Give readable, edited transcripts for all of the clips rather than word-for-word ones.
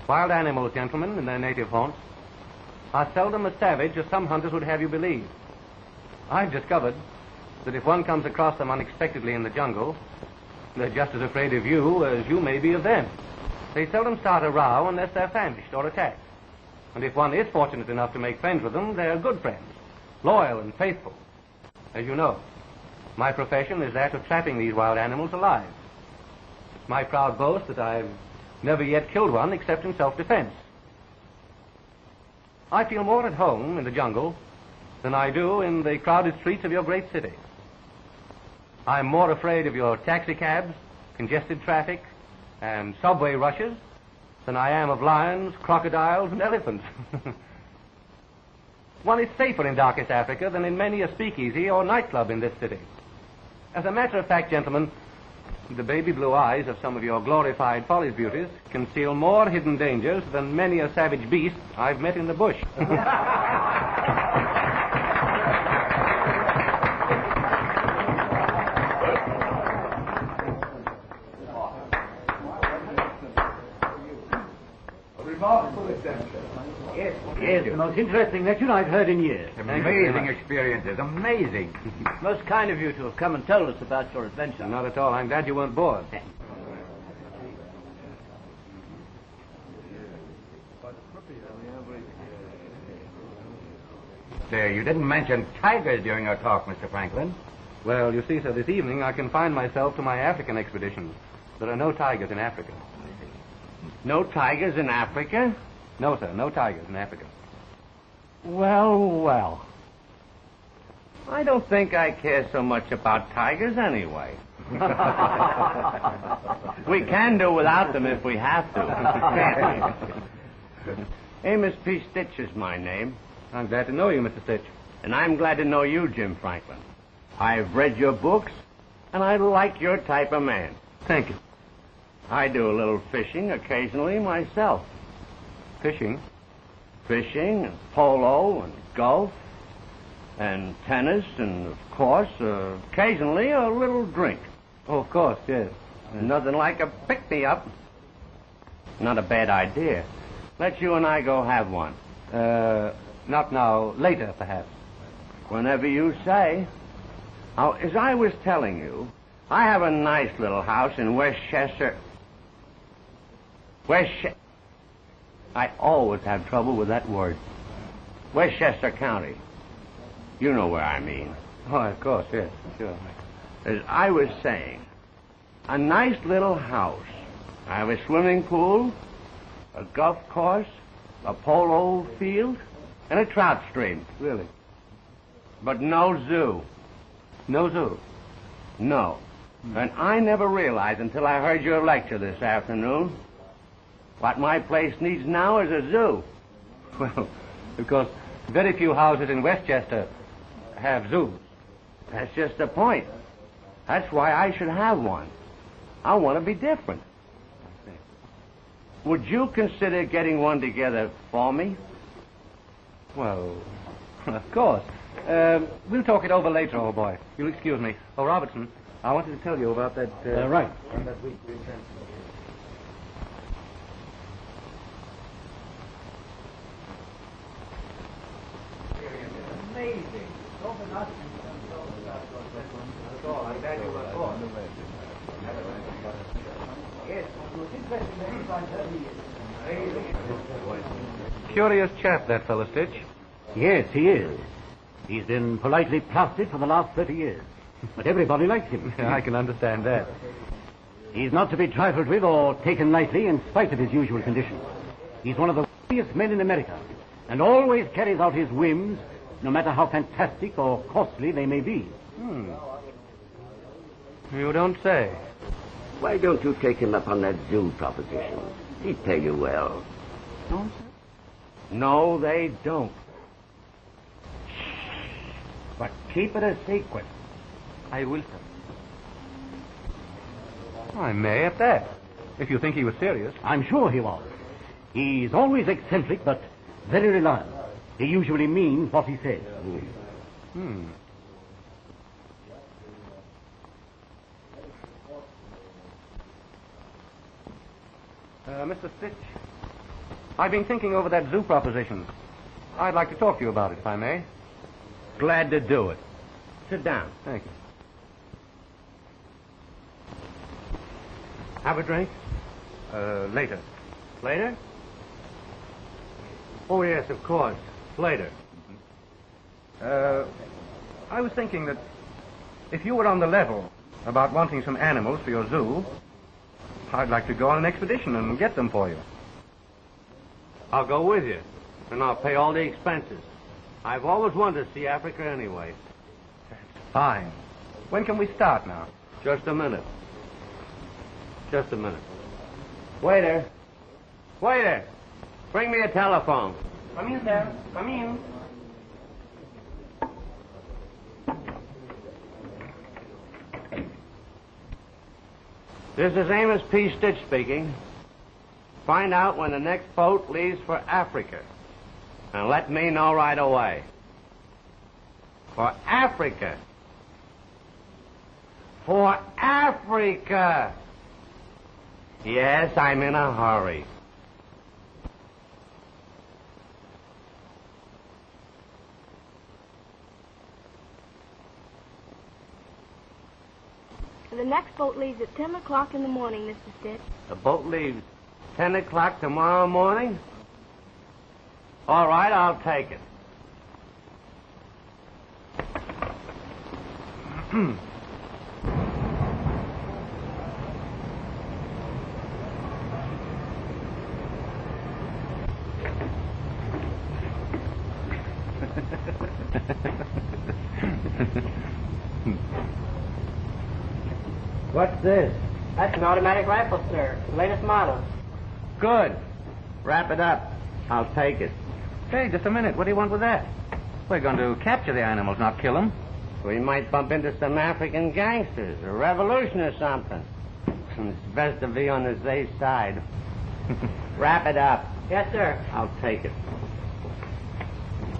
Wild animals, gentlemen, in their native haunts, are seldom as savage as some hunters would have you believe. I've discovered that if one comes across them unexpectedly in the jungle, they're just as afraid of you as you may be of them. They seldom start a row unless they're famished or attacked. And if one is fortunate enough to make friends with them, they're good friends, loyal and faithful. As you know, my profession is that of trapping these wild animals alive. It's my proud boast that I've never yet killed one except in self-defense. I feel more at home in the jungle than I do in the crowded streets of your great city. I'm more afraid of your taxicabs, congested traffic, and subway rushes than I am of lions, crocodiles, and elephants. One is safer in darkest Africa than in many a speakeasy or nightclub in this city. As a matter of fact, gentlemen, the baby blue eyes of some of your glorified Follies beauties conceal more hidden dangers than many a savage beast I've met in the bush. Yes, the most interesting lecture I've heard in years. Amazing experiences, amazing. Most kind of you to have come and told us about your adventure. Not at all. I'm glad you weren't bored. Say, you didn't mention tigers during your talk, Mr. Franklin. Well, you see, sir, this evening I confined myself to my African expeditions. There are no tigers in Africa. No tigers in Africa? No, sir, no tigers in Africa. Well, well. I don't think I care so much about tigers anyway. We can do without them if we have to. Amos P. Stitch is my name. I'm glad to know you, Mr. Stitch. And I'm glad to know you, Jim Franklin. I've read your books, and I like your type of man. Thank you. I do a little fishing occasionally myself. Fishing? Fishing, and polo, and golf, and tennis, and, of course, occasionally a little drink. Oh, of course, yes. Nothing like a pick-me-up. Not a bad idea. Let's you and I go have one. Not now. Later, perhaps. Whenever you say. Now, as I was telling you, I have a nice little house in Westchester. I always have trouble with that word. Westchester County. You know where I mean. Oh, of course, yes, sure. As I was saying, a nice little house. I have a swimming pool, a golf course, a polo field, and a trout stream. Really? But no zoo. No zoo? No. And I never realized until I heard your lecture this afternoon what my place needs now is a zoo. Well, because very few houses in Westchester have zoos. That's just the point. That's why I should have one. I want to be different. Would you consider getting one together for me? Well, of course. We'll talk it over later, old boy. You'll excuse me. Oh, Robertson, I wanted to tell you about that... right. That week we intend... Amazing. Curious chap, that fellow Stitch. Yes, he is. He's been politely plastered for the last 30 years. But everybody likes him. I can understand that. He's not to be trifled with or taken lightly in spite of his usual conditions. He's one of the wealthiest men in America and always carries out his whims, no matter how fantastic or costly they may be. You don't say. Why don't you take him up on that zoo proposition? He'd pay you well. No, sir? No, they don't. But keep it a secret. I will, sir. I may at that, if you think he was serious. I'm sure he was. He's always eccentric, but very reliable. He usually means what he says. Mr. Stitch, I've been thinking over that zoo proposition. I'd like to talk to you about it, if I may. Glad to do it. Sit down. Thank you. Have a drink? Later. Later? Oh, yes, of course. Later. I was thinking that if you were on the level about wanting some animals for your zoo, I'd like to go on an expedition and get them for you. I'll go with you, and I'll pay all the expenses. I've always wanted to see Africa anyway. Fine. When can we start now? Just a minute. Just a minute. Waiter. Waiter. Bring me a telephone. Come in, sir. Come in. This is Amos P. Stitch speaking. Find out when the next boat leaves for Africa. And let me know right away. For Africa. For Africa. Yes, I'm in a hurry. The next boat leaves at 10 o'clock in the morning, Mr. Stitch. The boat leaves 10 o'clock tomorrow morning? All right, I'll take it. What's this? That's an automatic rifle, sir. The latest model. Good. Wrap it up. I'll take it. Hey, just a minute. What do you want with that? We're going to capture the animals, not kill them. We might bump into some African gangsters, a revolution or something. It's best to be on the safe side. Wrap it up. Yes, sir. I'll take it.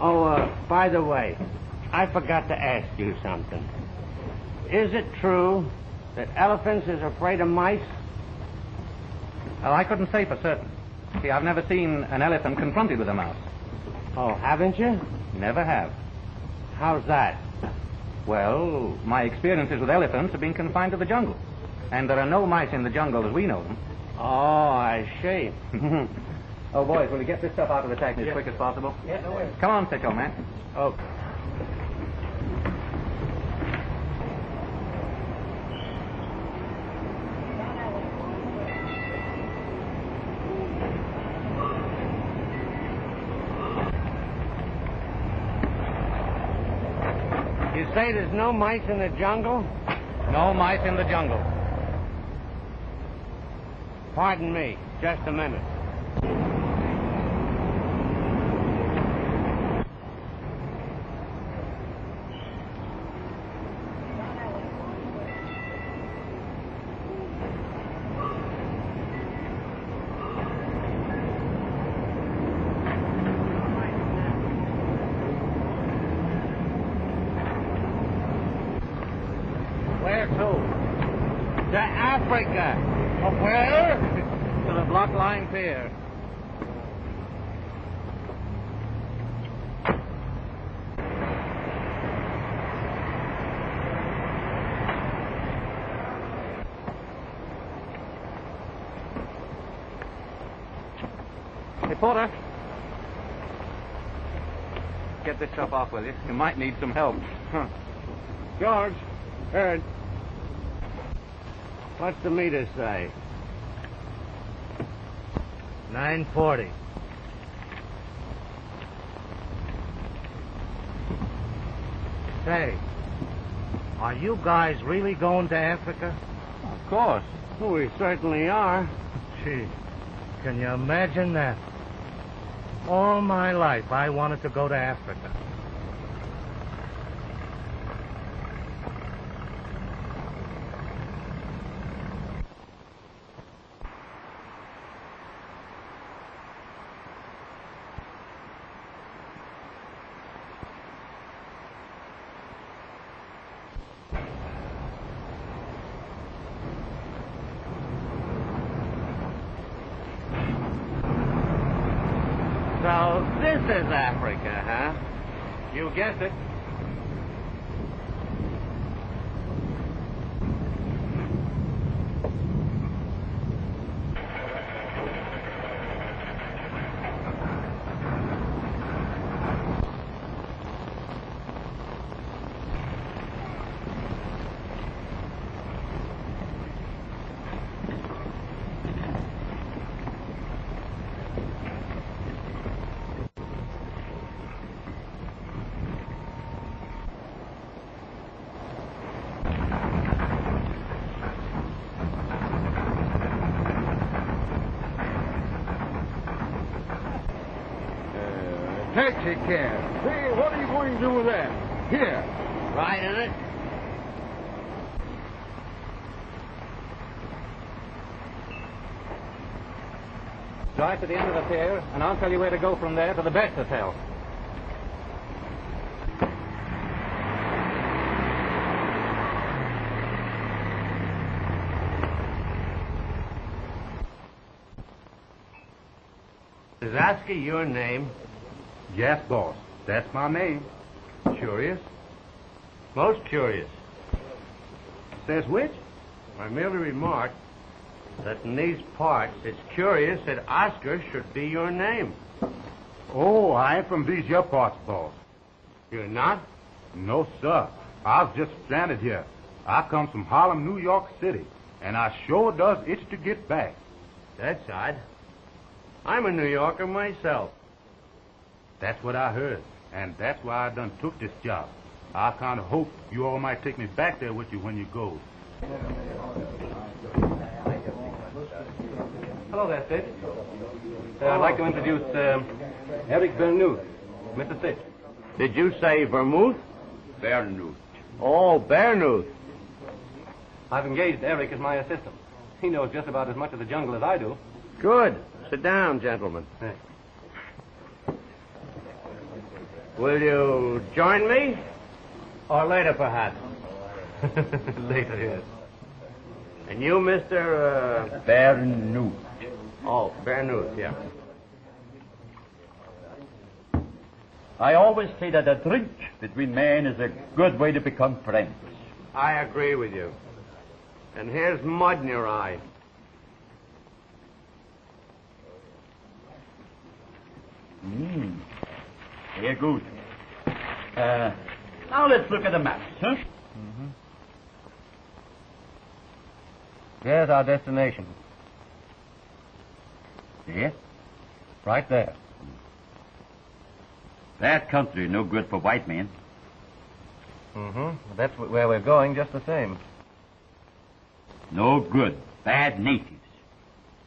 Oh, by the way, I forgot to ask you something. Is it true that elephants is afraid of mice? Well, I couldn't say for certain. See, I've never seen an elephant confronted with a mouse. Oh, haven't you? Never have. How's that? Well, my experiences with elephants have been confined to the jungle. And there are no mice in the jungle as we know them. Oh, I see. Oh, boys, will you get this stuff out of the taxi as quick as possible? Yes, no worries. Come on, Stitch, old man. Okay. You say there's no mice in the jungle? No mice in the jungle. Pardon me. Just a minute. Where to? To Africa. Where? To the Block Line Pier. Hey, Porter. Get this stuff off, will you? You might need some help. George, Ed, what's the meter say? 940. Say, are you guys really going to Africa? Of course. Oh, we certainly are. Gee, can you imagine that? All my life I wanted to go to Africa. So this is Africa, huh? You guessed it. Taxi cab. Hey, what are you going to do with that? Here. Right in it? Drive to the end of the pier, and I'll tell you where to go from there to the best hotel. Is asking your name? Yes, boss. That's my name. Curious? Most curious. Says which? I merely remarked that in these parts it's curious that Oscar should be your name. Oh, I ain't from these your parts, boss. You're not? No, sir. I was just stranded here. I come from Harlem, New York City, and I sure does itch to get back. That's odd. I'm a New Yorker myself. That's what I heard, and that's why I done took this job. I kind of hope you all might take me back there with you when you go. Hello there, Sid. I'd like to introduce Eric Bernuth, Mr. Sid. Did you say vermouth? Vernuth. Oh, Bernuth. I've engaged Eric as my assistant. He knows just about as much of the jungle as I do. Good. Sit down, gentlemen. Thanks. Will you join me? Or later, perhaps? Later, yes. And you, Mr. Vernuth. Oh, Bernuth, yeah. I always say that a drink between men is a good way to become friends. I agree with you. And here's mud in your eye. Very good. Now let's look at the maps, huh? Mm-hmm. There's our destination. There? Right there. That country no good for white men. Mm-hmm. That's where we're going just the same. No good. Bad natives.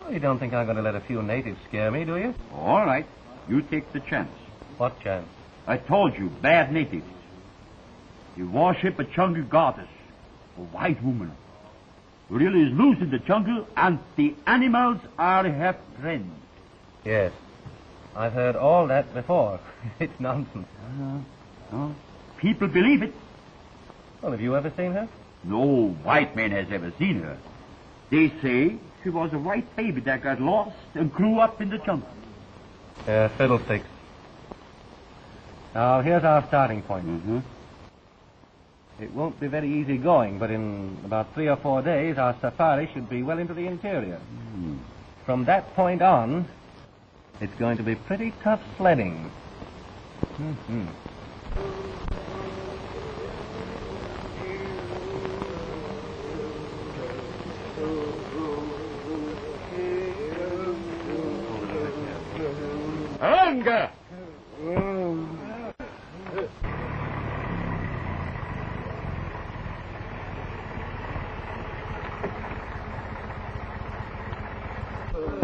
Well, you don't think I'm going to let a few natives scare me, do you? All right. You take the chance. What chance? I told you, bad natives. You worship a jungle goddess, a white woman. Really is loose in the jungle, and the animals are her friends. Yes. I've heard all that before. It's nonsense. No. People believe it. Well, have you ever seen her? No white man has ever seen her. They say she was a white baby that got lost and grew up in the jungle. Fiddlesticks. Now, here's our starting point. Mm-hmm. It won't be very easy going, but in about 3 or 4 days, our safari should be well into the interior. From that point on, it's going to be pretty tough sledding. Mm-hmm. Hunger!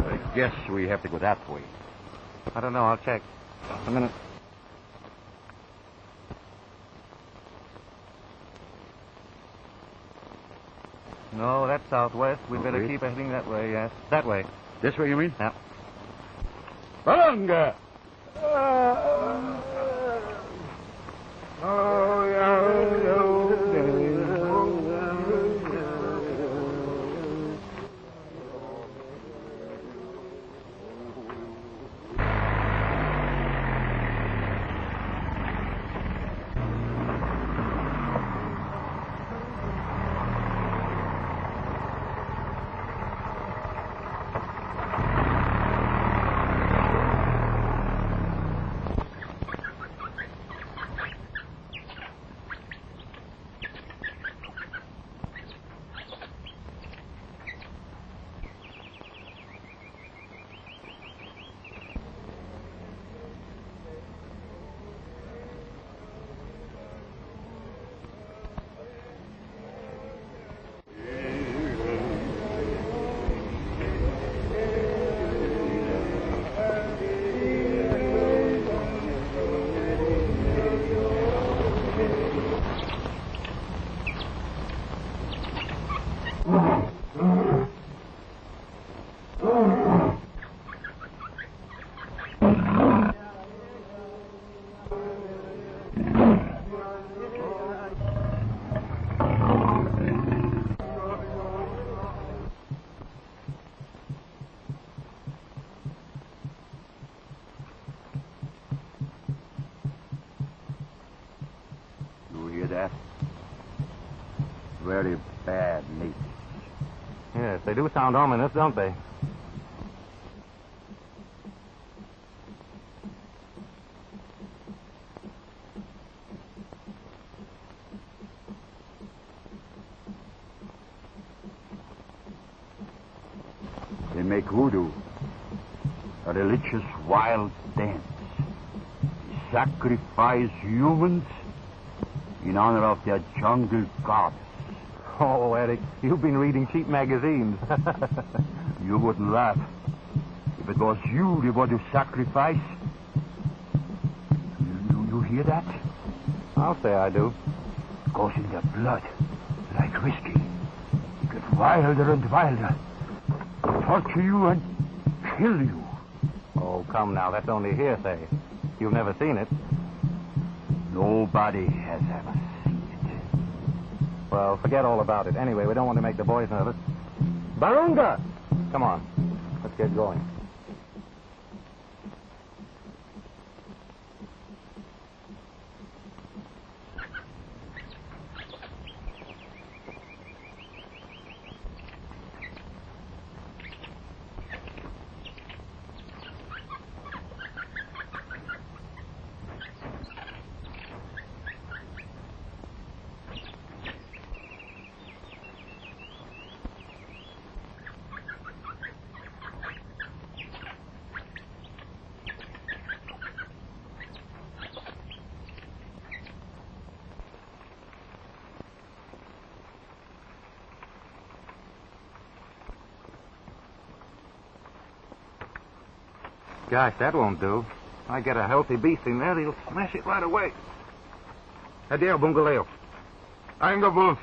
I guess we have to go that way. I don't know. I'll check. A minute. No, that's southwest. We'd better Okay. keep heading that way, yes. That way. This way, you mean? Yeah. Hunger! very bad natives. Yes, they do sound ominous, don't they? They make voodoo, a religious wild dance. They sacrifice humans in honor of their jungle goddess. Oh, Eric, you've been reading cheap magazines. You wouldn't laugh if it was you they were to sacrifice. You hear that? I'll say I do. It goes in their blood, like whiskey. It gets wilder and wilder. Torture you and kill you. Oh, come now, that's only hearsay. You've never seen it. Nobody has ever seen it. Well, forget all about it. Anyway, we don't want to make the boys nervous. Barunga! Come on, let's get going. Gosh, that won't do. I get a healthy beast in there, he'll smash it right away. Adieu, Bungaleo. Ainga Wolf.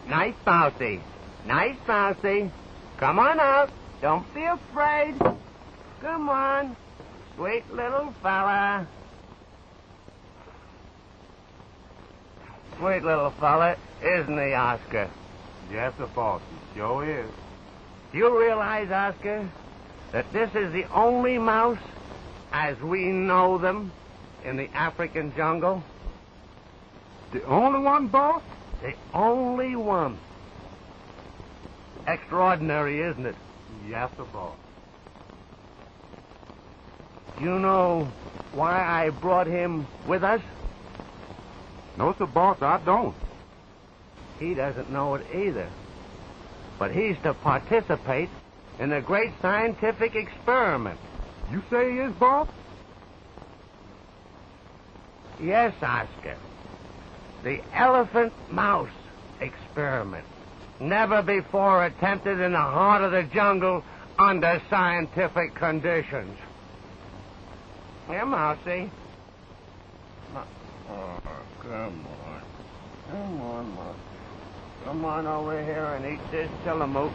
Nice bouncy. Nice bouncy. Come on out. Don't be afraid. Come on. Sweet little fella. Sweet little fella, isn't he, Oscar? Yes, sir, boss. He sure is. Do you realize, Oscar, that this is the only mouse, as we know them, in the African jungle? The only one, boss? The only one. Extraordinary, isn't it? Yes, sir, boss. You know why I brought him with us? No, sir, boss, I don't. He doesn't know it either. But he's to participate in a great scientific experiment. You say he is, boss? Yes, Oscar. The elephant mouse experiment. Never before attempted in the heart of the jungle under scientific conditions. Here, Mousy. Oh, come on. Come on, Mouse. Come on over here and eat this tillamook.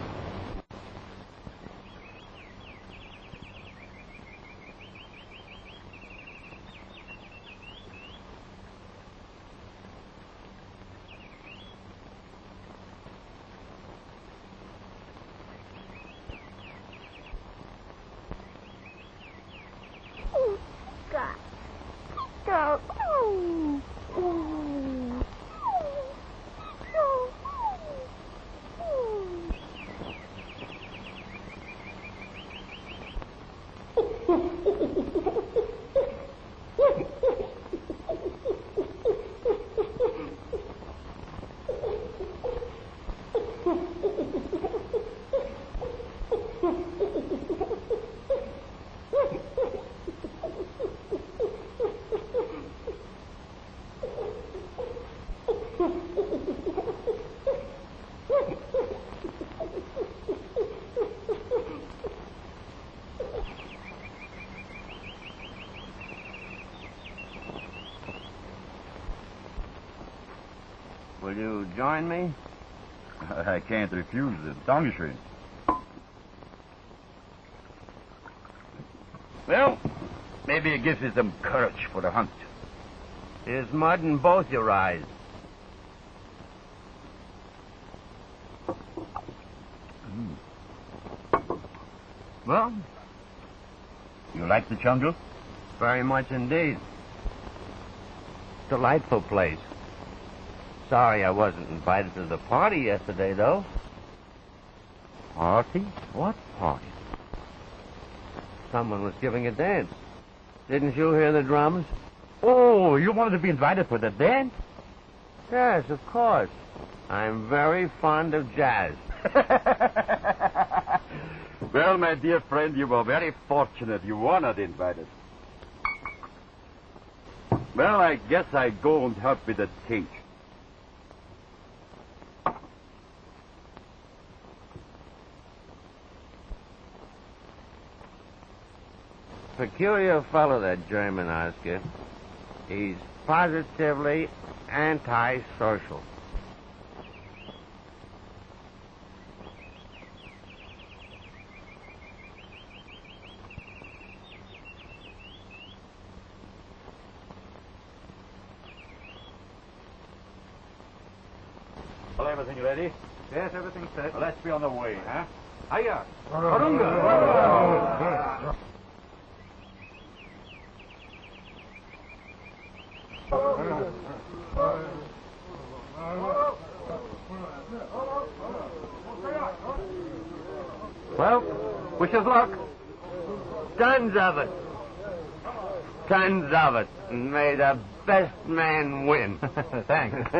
Will you join me? I can't refuse the Dankeschön. Well, maybe it gives you some courage for the hunt. There's mud in both your eyes. Well, you like the jungle? very much indeed. Delightful place. Sorry I wasn't invited to the party yesterday, though. Party? What party? Someone was giving a dance. Didn't you hear the drums? Oh, you wanted to be invited for the dance? Yes, of course. I'm very fond of jazz. Well, my dear friend, you were very fortunate you were not invited. Well, I guess I go and help with the cake. Peculiar fellow, that German Oscar. He's positively antisocial. Well, everything ready? Yes, everything's set. Well, let's be on the way, huh? Hiya! Well, wish us luck. Tons of it. Tons of it. And may the best man win. Thanks.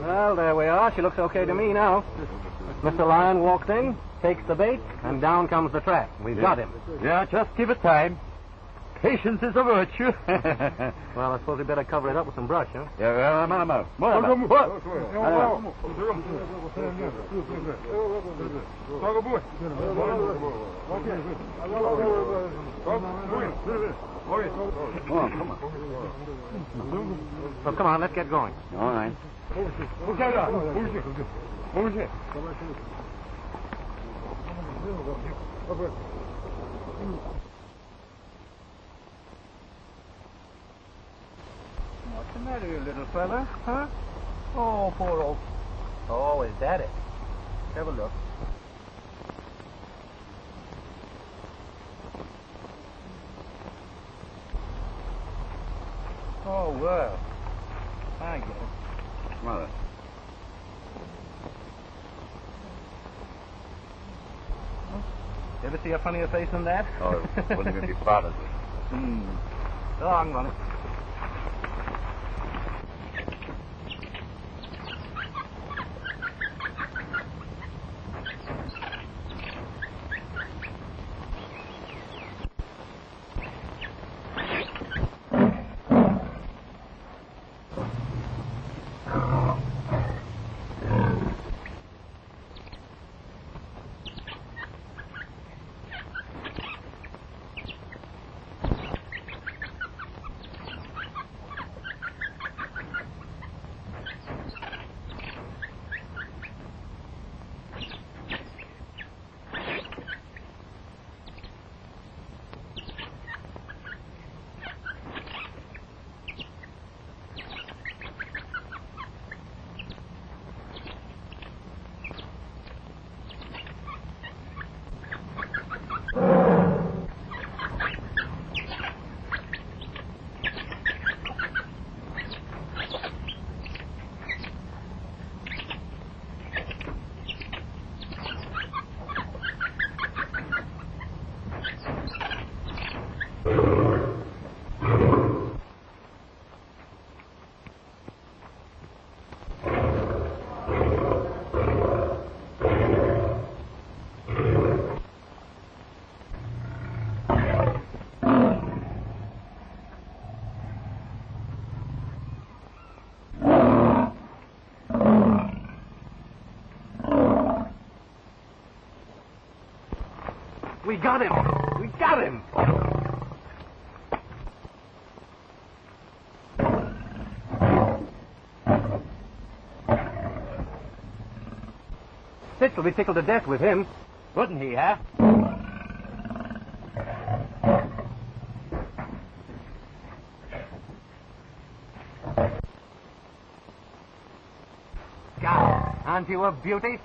Well, there we are. She looks okay to me now. Mr. Lion walks in, takes the bait, and down comes the trap. We've got him. Yeah, just give it time. Patience is a virtue. Well, I suppose we better cover it up with some brush, huh? Yeah, So come on, let's get going. All right. What's the matter, you little fella? Huh? Oh, poor old... Oh, is that it? Have a look. Oh, well. I get it. Mother. Ever see a funnier face than that? Oh, wouldn't even be proud of it. Oh, I'm on it. We got him! We got him! Stitch will be tickled to death with him. Wouldn't he, huh? God, aren't you a beauty?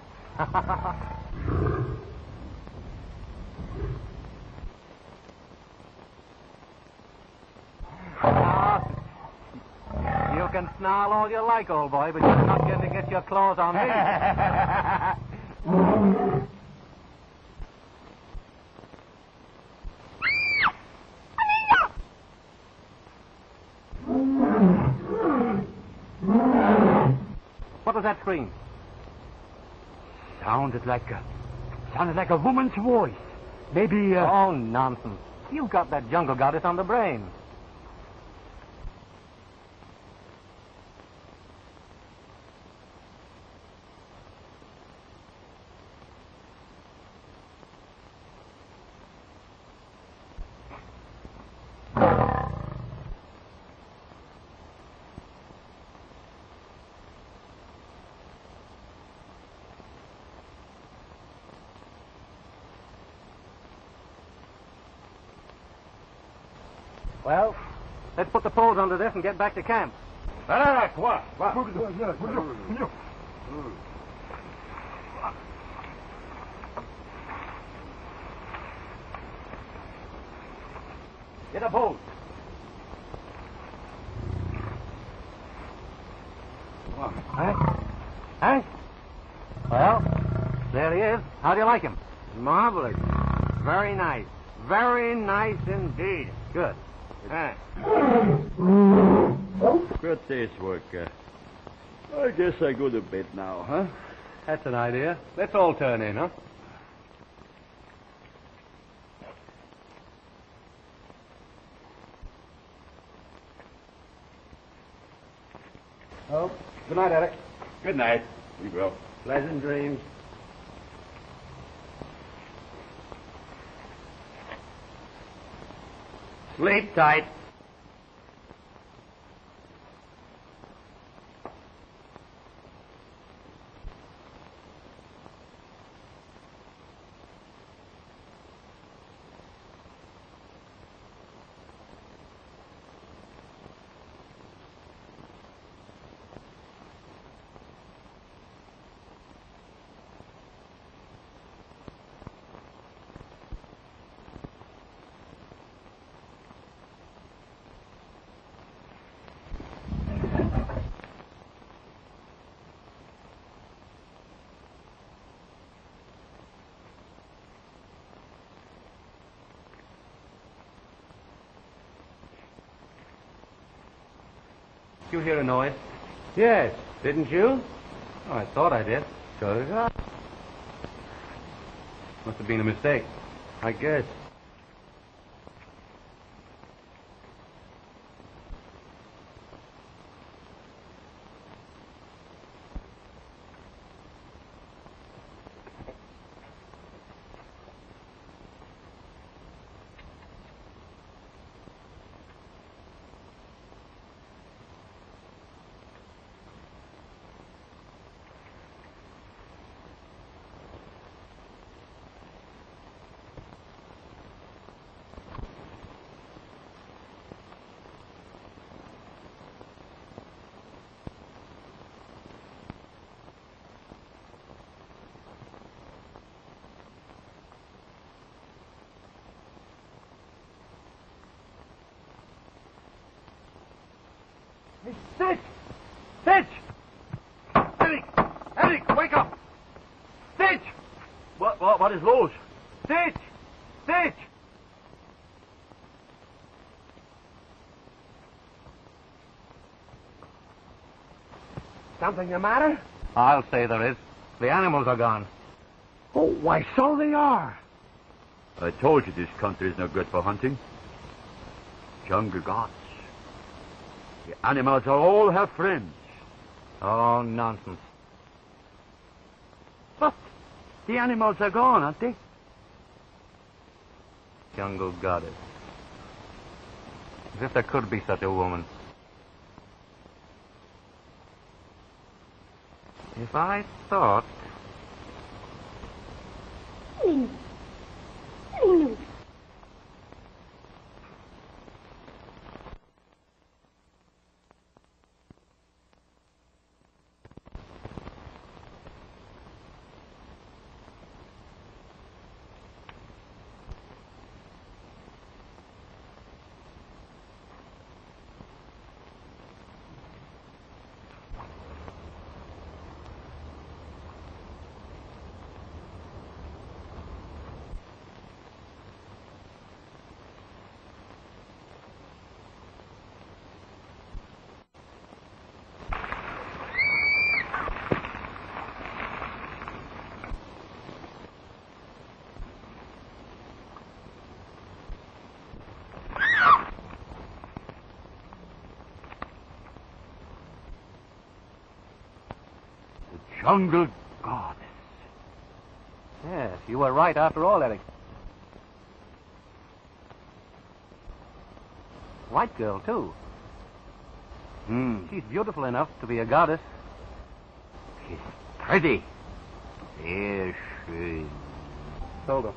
You can snarl all you like, old boy, but you're not going to get your claws on me. What was that scream? Sounded like a woman's voice. Maybe, Oh, nonsense. You've got that jungle goddess on the brain. Well, let's put the poles under this and get back to camp. Quoi? Get a boat. Huh? Well, there he is. How do you like him? Marvelous. Very nice. Very nice indeed. Good. Good day's work. I guess I go to bed now, huh? That's an idea. Let's all turn in, huh? Oh, good night, Eric. Good night. We go. Pleasant dreams. Sleep tight. You hear a noise? Yes, didn't you? Oh, I thought I did. So did I. Must have been a mistake. I guess. Stitch! Stitch! Eric! Eric, wake up! Stitch! What is loose? Stitch! Stitch! Something the matter? I'll say there is. The animals are gone. Oh, why, so they are. I told you this country is no good for hunting. Jungle gods. The animals all have friends. Oh, nonsense. But the animals are gone, aren't they? Jungle goddess. As if there could be such a woman. If I thought... jungle goddess. Yes, you were right after all, Eric. White girl, too. She's beautiful enough to be a goddess. She's pretty. Sehr schön. Told her.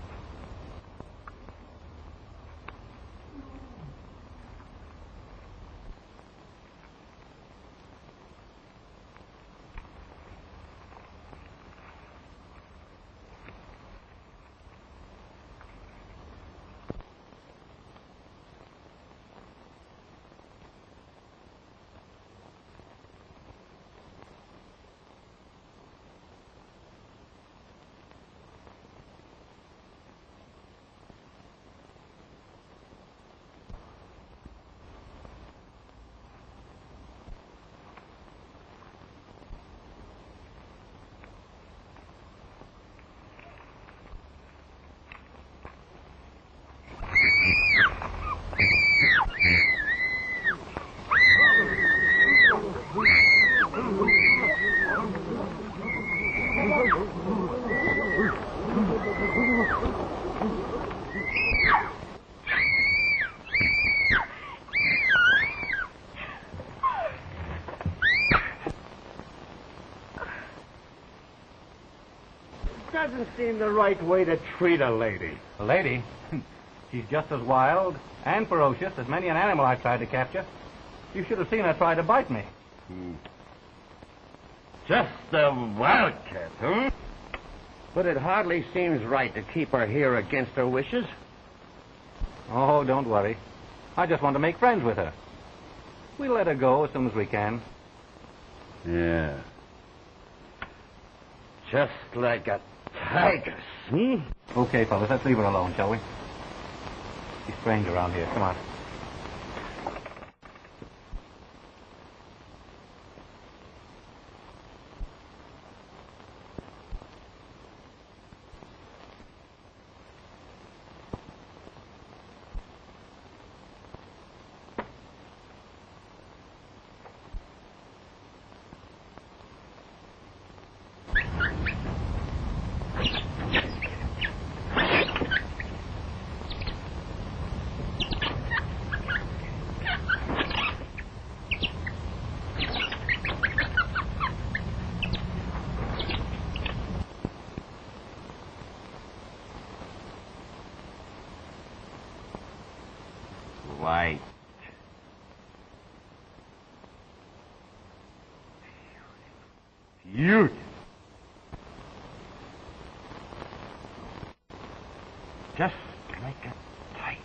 Doesn't seem the right way to treat a lady. A lady? She's just as wild and ferocious as many an animal I've tried to capture. You should have seen her try to bite me. Just a wildcat, huh? But it hardly seems right to keep her here against her wishes. Oh, don't worry. I just want to make friends with her. We'll let her go as soon as we can. Yeah. Just like a tigress, hmm? Okay, fellas, let's leave her alone, shall we? She's strange around here. Come on. White. Beautiful. Just like a tigress.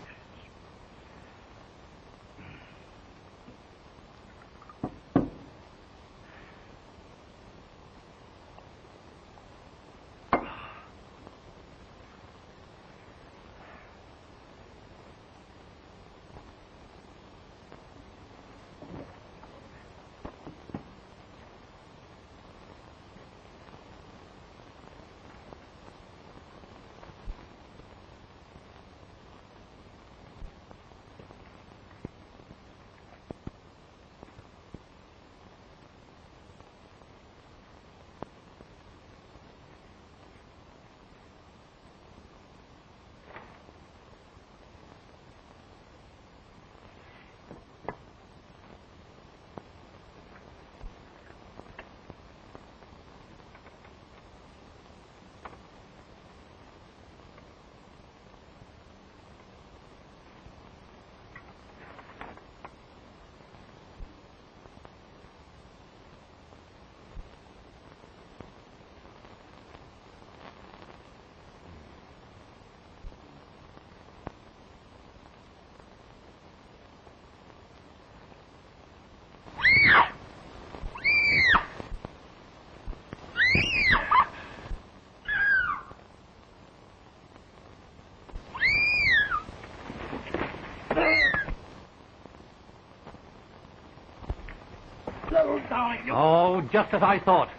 Oh, just as I thought.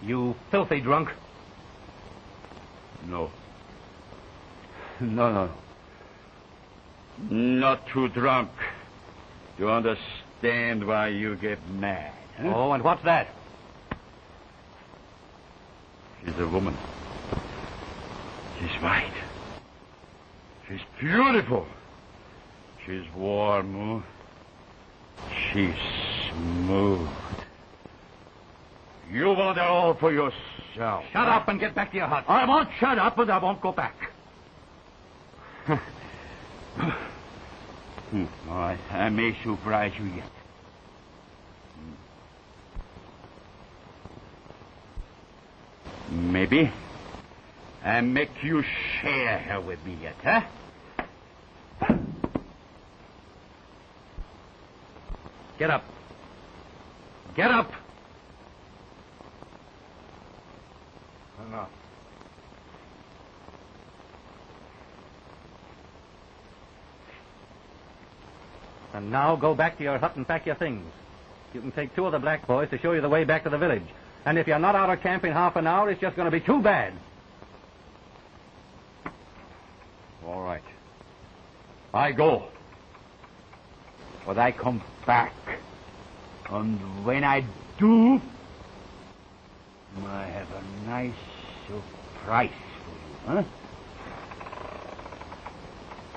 You filthy drunk. No. No. Not too drunk. You understand why you get mad? Huh? Oh, and what's that? She's a woman. She's white. She's beautiful. She's warm. She's smooth. You want it all for yourself. Shut up and get back to your hut. I won't shut up, but I won't go back. All right, I may surprise you yet. Maybe I make you share her with me yet, huh? Get up. Get up. No. And now go back to your hut and pack your things. You can take 2 of the black boys to show you the way back to the village. And if you're not out of camp in half an hour, it's just going to be too bad. All right. I go. But I come back. And when I do, I have a nice surprise for you, huh?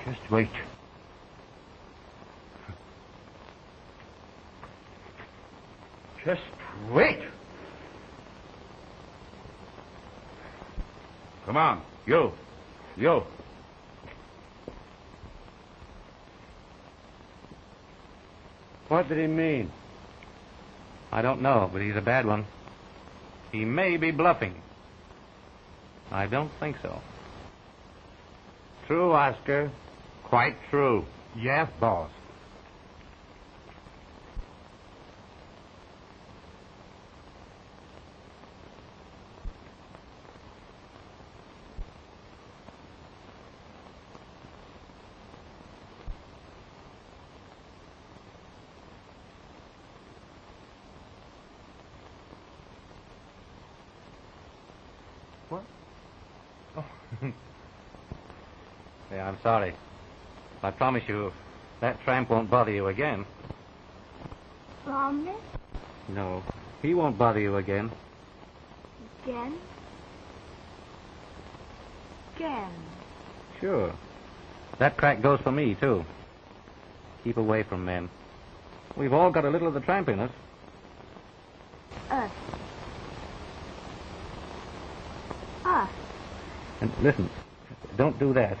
Just wait. Just wait. Come on, you. What did he mean? I don't know, but he's a bad one. He may be bluffing. I don't think so. True, Oscar. Quite true. Yes, boss. Hey, I'm sorry. I promise you, that tramp won't bother you again. Promise? No, he won't bother you again. Again? Again? Sure. That crack goes for me, too. Keep away from men. We've all got a little of the tramp in us. Us. Us. And listen, don't do that.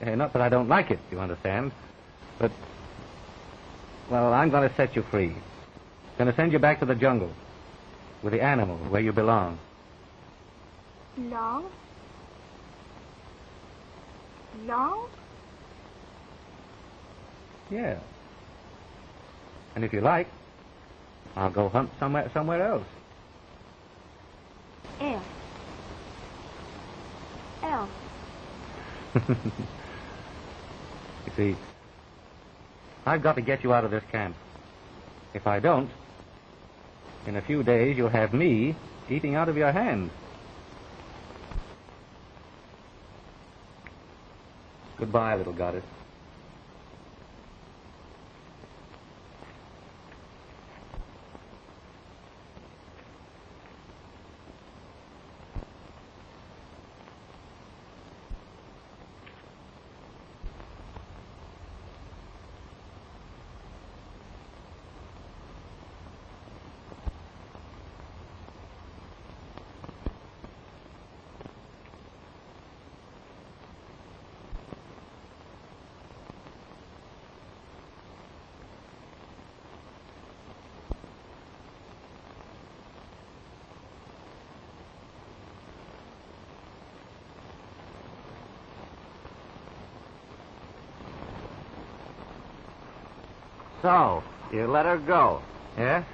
Not that I don't like it, you understand. But, well, I'm going to set you free. Going to send you back to the jungle with the animals where you belong. Long? Long? Yeah. And if you like, I'll go hunt somewhere else. Else. Else. You see, I've got to get you out of this camp. If I don't, in a few days you'll have me eating out of your hand. Goodbye, little goddess. So, you let her go. Yes?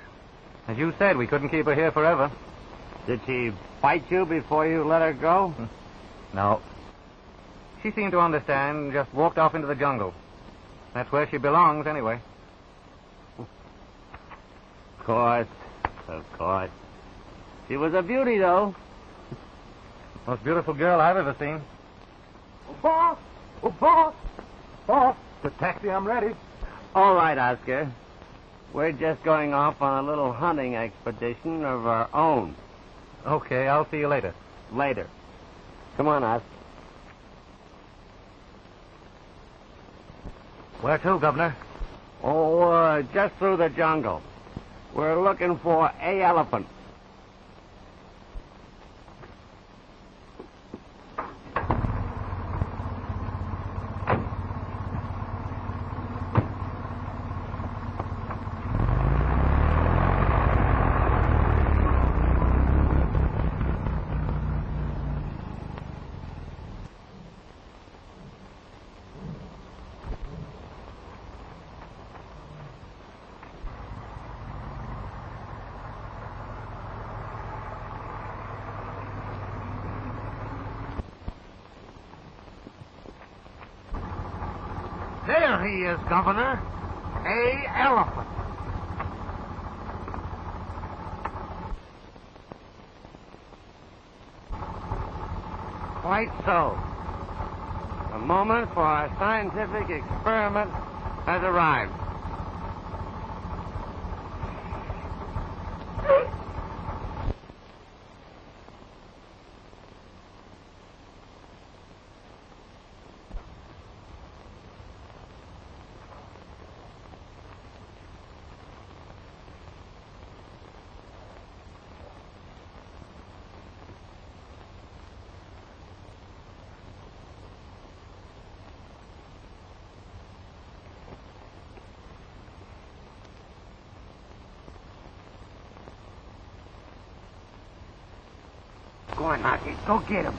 As you said, we couldn't keep her here forever. Did she bite you before you let her go? No. She seemed to understand and just walked off into the jungle. That's where she belongs, anyway. Of course. She was a beauty, though. Most beautiful girl I've ever seen. Boss! Oh, boss! Boss! The taxi, I'm ready. All right, Oscar. We're just going off on a little hunting expedition of our own. Okay, I'll see you later. Later. Come on, Oz. Where to, Governor? Oh, just through the jungle. We're looking for a elephant. There he is, Governor. A elephant. Quite so. The moment for our scientific experiment has arrived. Go on, Marty. Go get him.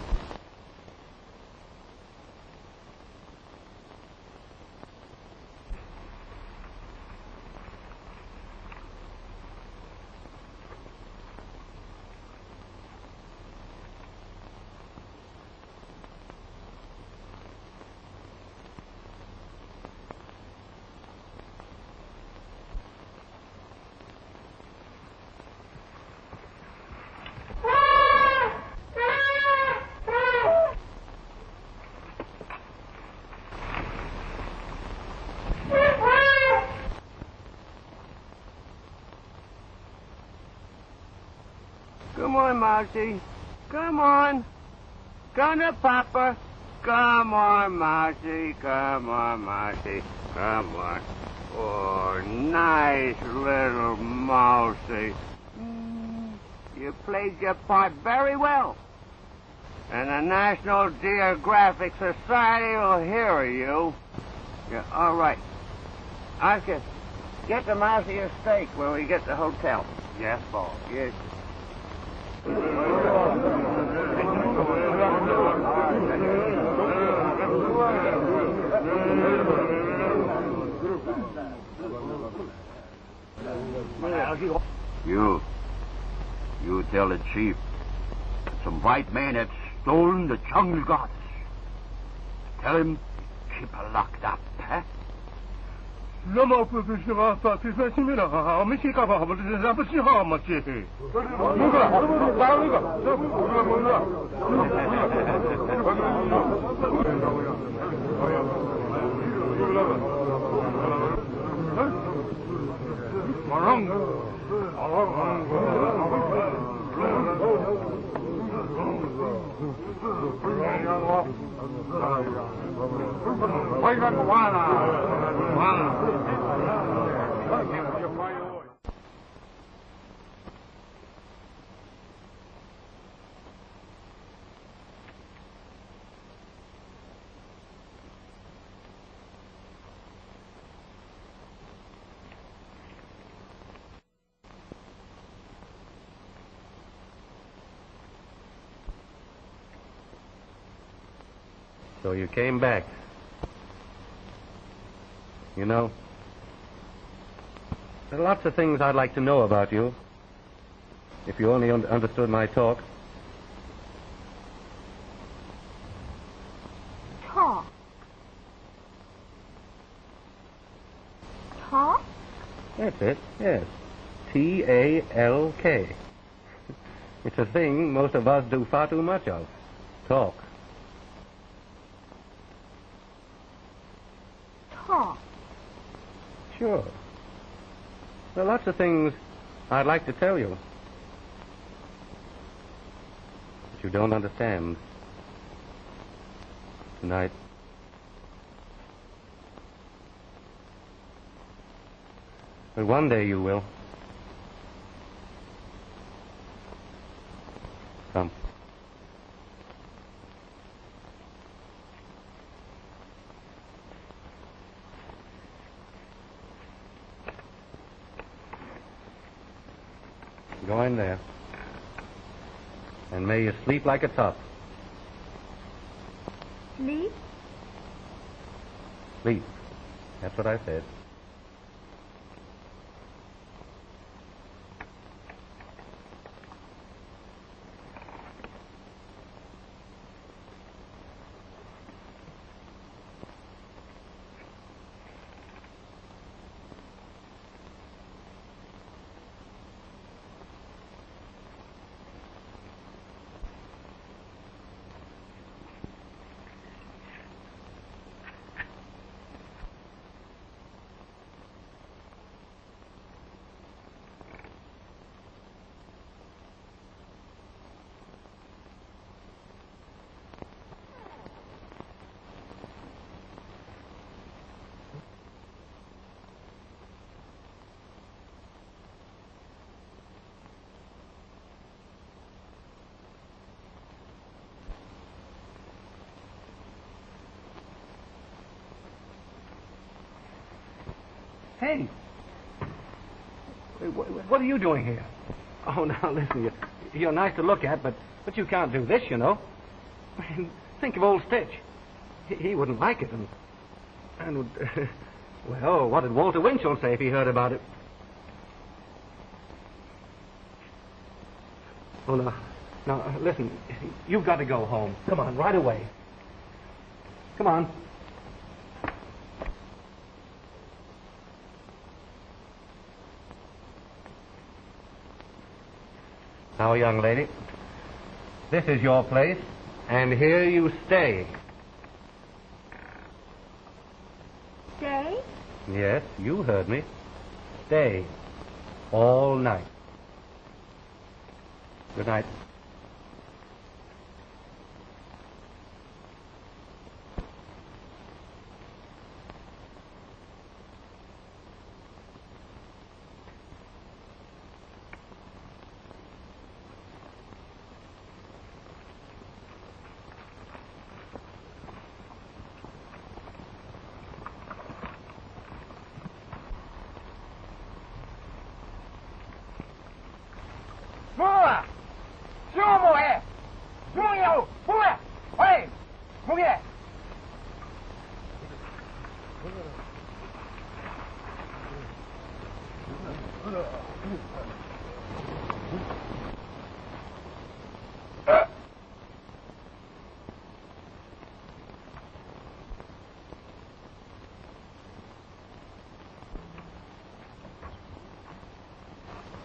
Come on, Marcy. Come on. Come to Papa. Come on, Marcy. Come on, Marcy. Come on. Oh, nice little mousey. You played your part very well. And the National Geographic Society will hear of you. Yeah, all right. Oscar, get the mousey a steak when we get to the hotel. Yes, boss. Yes. You tell the chief that some white man had stolen the jungle gods. Tell him keep her locked up, huh? So you came back. You know, there are lots of things I'd like to know about you. If you only understood my talk. Talk. Talk? That's it, yes. T-A-L-K. It's a thing most of us do far too much of. Talk. Talk. Sure. There are lots of things I'd like to tell you. You don't understand. Tonight. But one day you will. Come. Go in there. And may you sleep like a top. Sleep? Sleep. That's what I said. Hey. What are you doing here? Oh, now, listen, you're nice to look at, but you can't do this, you know. I mean, think of old Stitch. He wouldn't like it, and would, well, what did Walter Winchell say if he heard about it? Oh, now, listen, you've got to go home. Come on, right away. Come on. Now, young lady, this is your place, and here you stay. Stay? Yes, you heard me. Stay. All night. Good night.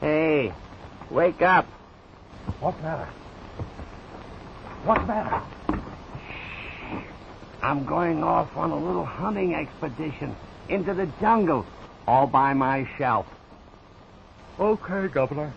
Hey, wake up. What's the matter? What's the matter? I'm going off on a little hunting expedition into the jungle all by myself. Okay, Governor.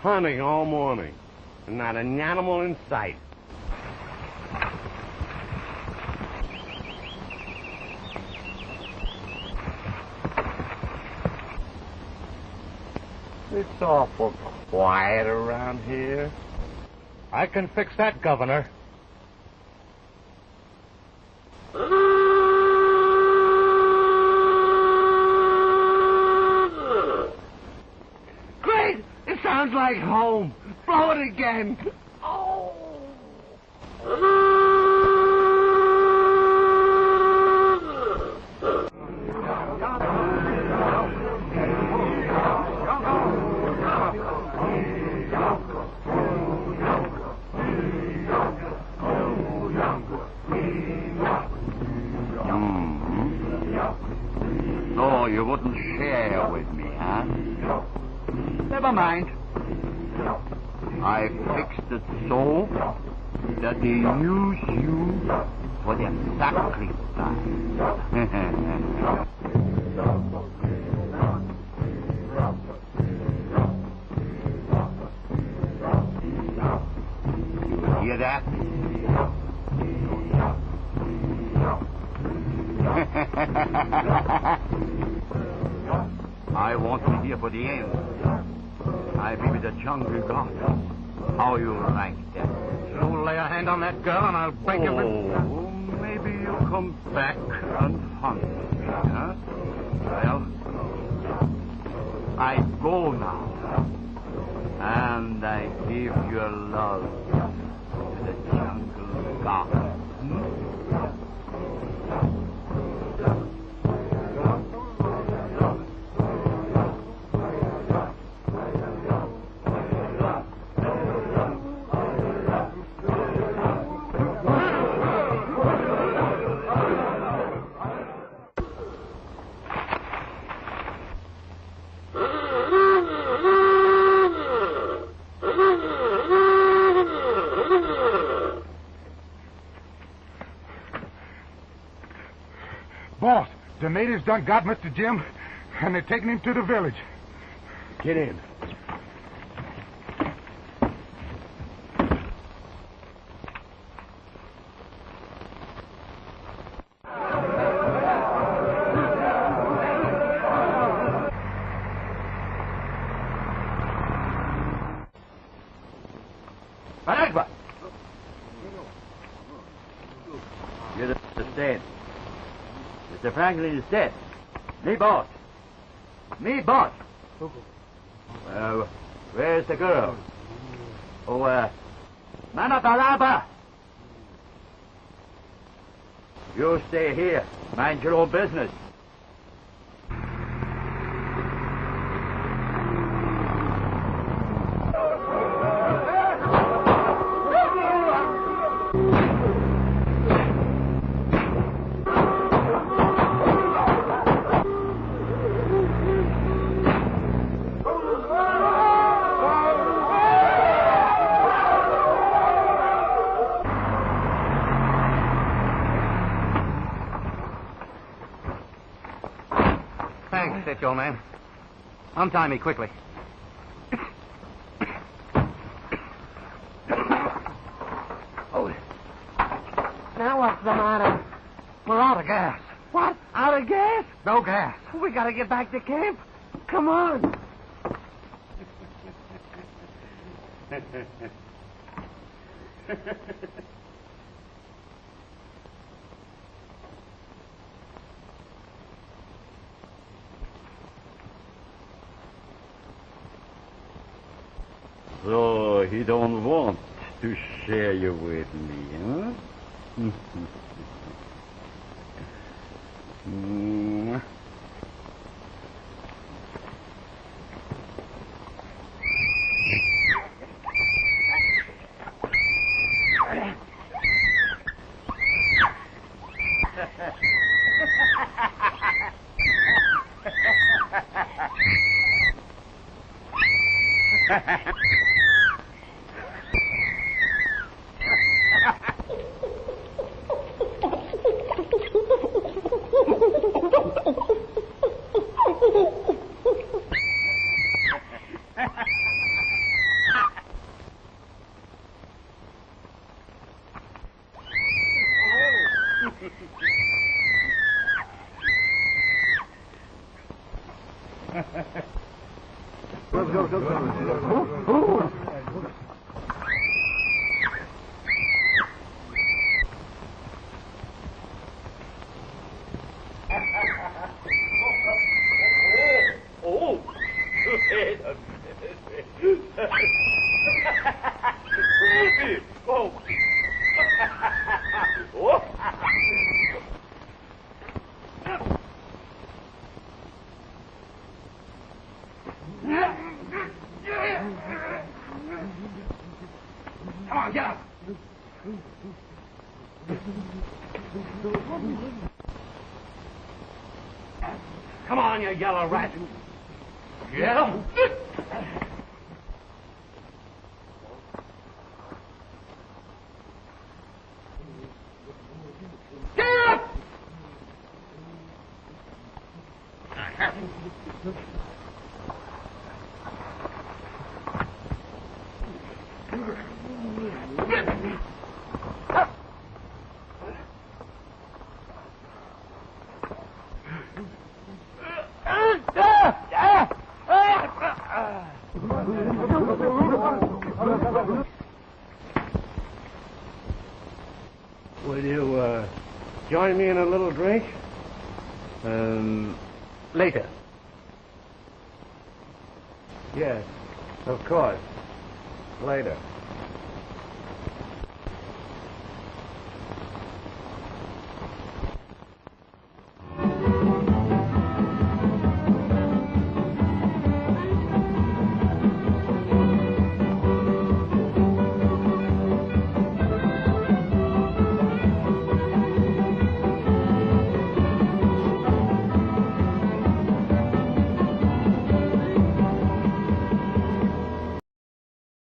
Hunting all morning, and not an animal in sight. It's awful quiet around here. I can fix that, Governor. Great! It sounds like home. Blow it again. Oh. So you wouldn't share with me, huh? Never mind. I fixed it so that they use you for their sacrifice. You hear that? I want to hear for the end. I be with the jungle god. How you like that? You lay a hand on that girl and I'll break your... Oh, maybe you come back and hunt me, huh? Well, I go now. And I give your love to the jungle god. Boss, the natives done got Mr. Jim, and they're taking him to the village. Get in. Aragba! You're the dead. Mr. Franklin is dead. Me boss. Me boss. Where's the girl? Oh, Mana Baraba! You stay here. Mind your own business. Thanks, Stitch, old man. Untie me quickly. Oh. Now what's the matter? We're out of gas. What? Out of gas? No gas. We gotta get back to camp. Come on. So he don't want to share you with me, huh? Come on, you yellow rat. Yeah? Will you, join me in a little drink? Later. Yes, of course. Later.